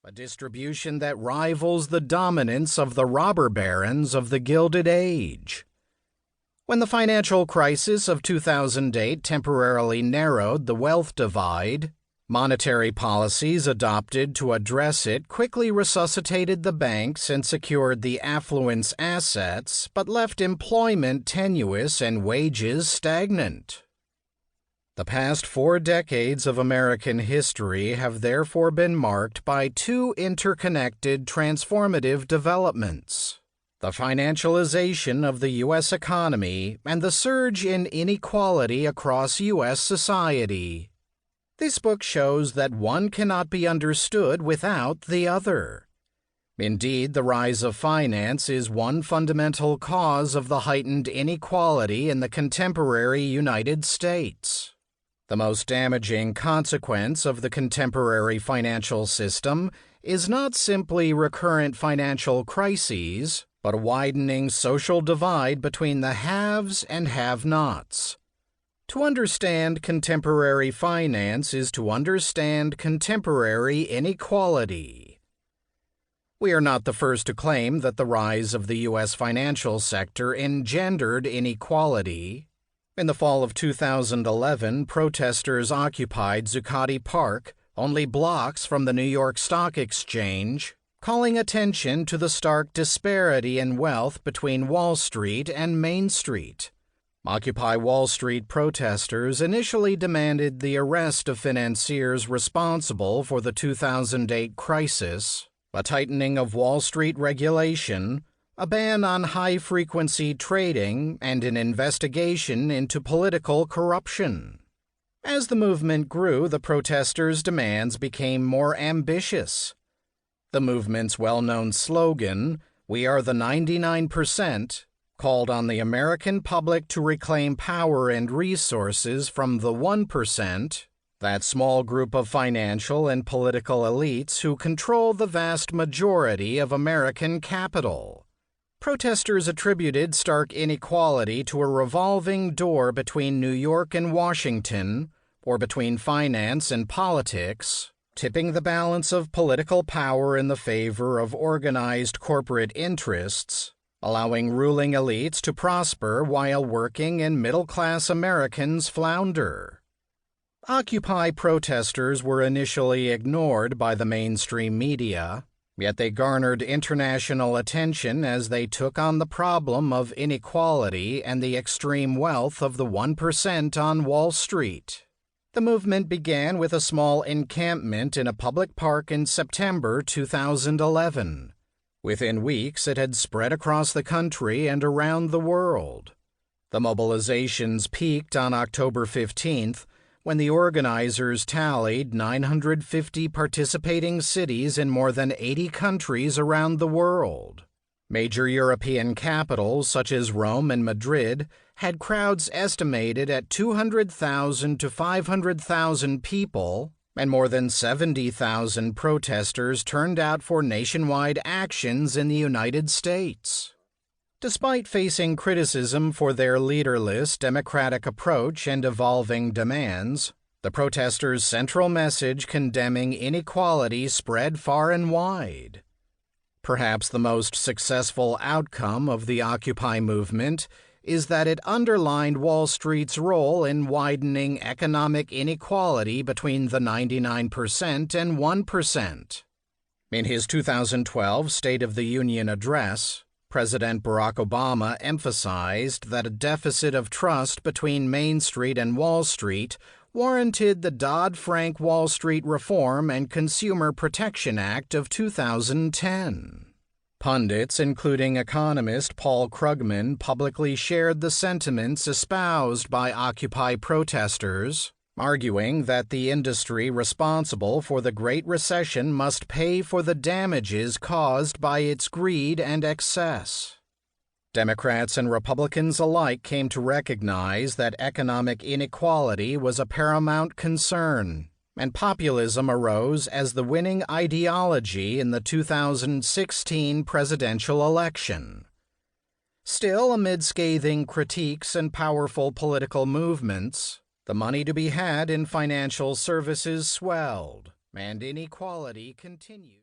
a distribution that rivals the dominance of the robber barons of the Gilded Age. When the financial crisis of 2008 temporarily narrowed the wealth divide, monetary policies adopted to address it quickly resuscitated the banks and secured the affluent's assets, but left employment tenuous and wages stagnant. The past 4 decades of American history have therefore been marked by 2 interconnected transformative developments: the financialization of the U.S. economy and the surge in inequality across U.S. society. This book shows that one cannot be understood without the other. Indeed, the rise of finance is one fundamental cause of the heightened inequality in the contemporary United States. The most damaging consequence of the contemporary financial system is not simply recurrent financial crises, but a widening social divide between the haves and have-nots. To understand contemporary finance is to understand contemporary inequality. We are not the first to claim that the rise of the U.S. financial sector engendered inequality. In the fall of 2011, protesters occupied Zuccotti Park, only blocks from the New York Stock Exchange, calling attention to the stark disparity in wealth between Wall Street and Main Street. Occupy Wall Street protesters initially demanded the arrest of financiers responsible for the 2008 crisis, a tightening of Wall Street regulation, a ban on high-frequency trading, and an investigation into political corruption. As the movement grew, the protesters' demands became more ambitious. The movement's well-known slogan, "We are the 99%, called on the American public to reclaim power and resources from the 1%, that small group of financial and political elites who control the vast majority of American capital. Protesters attributed stark inequality to a revolving door between New York and Washington, or between finance and politics, tipping the balance of political power in the favor of organized corporate interests, allowing ruling elites to prosper while working and middle-class Americans flounder. Occupy protesters were initially ignored by the mainstream media, yet they garnered international attention as they took on the problem of inequality and the extreme wealth of the 1% on Wall Street. The movement began with a small encampment in a public park in September 2011. Within weeks, it had spread across the country and around the world. The mobilizations peaked on October 15th, when the organizers tallied 950 participating cities in more than 80 countries around the world. Major European capitals such as Rome and Madrid had crowds estimated at 200,000 to 500,000 people, and more than 70,000 protesters turned out for nationwide actions in the United States. Despite facing criticism for their leaderless democratic approach and evolving demands, the protesters' central message condemning inequality spread far and wide. Perhaps the most successful outcome of the Occupy movement is that it underlined Wall Street's role in widening economic inequality between the 99% and 1%. In his 2012 State of the Union address, President Barack Obama emphasized that a deficit of trust between Main Street and Wall Street warranted the Dodd-Frank Wall Street Reform and Consumer Protection Act of 2010. Pundits, including economist Paul Krugman, publicly shared the sentiments espoused by Occupy protesters, arguing that the industry responsible for the Great Recession must pay for the damages caused by its greed and excess. Democrats and Republicans alike came to recognize that economic inequality was a paramount concern, and populism arose as the winning ideology in the 2016 presidential election. Still, amid scathing critiques and powerful political movements, the money to be had in financial services swelled, and inequality continued.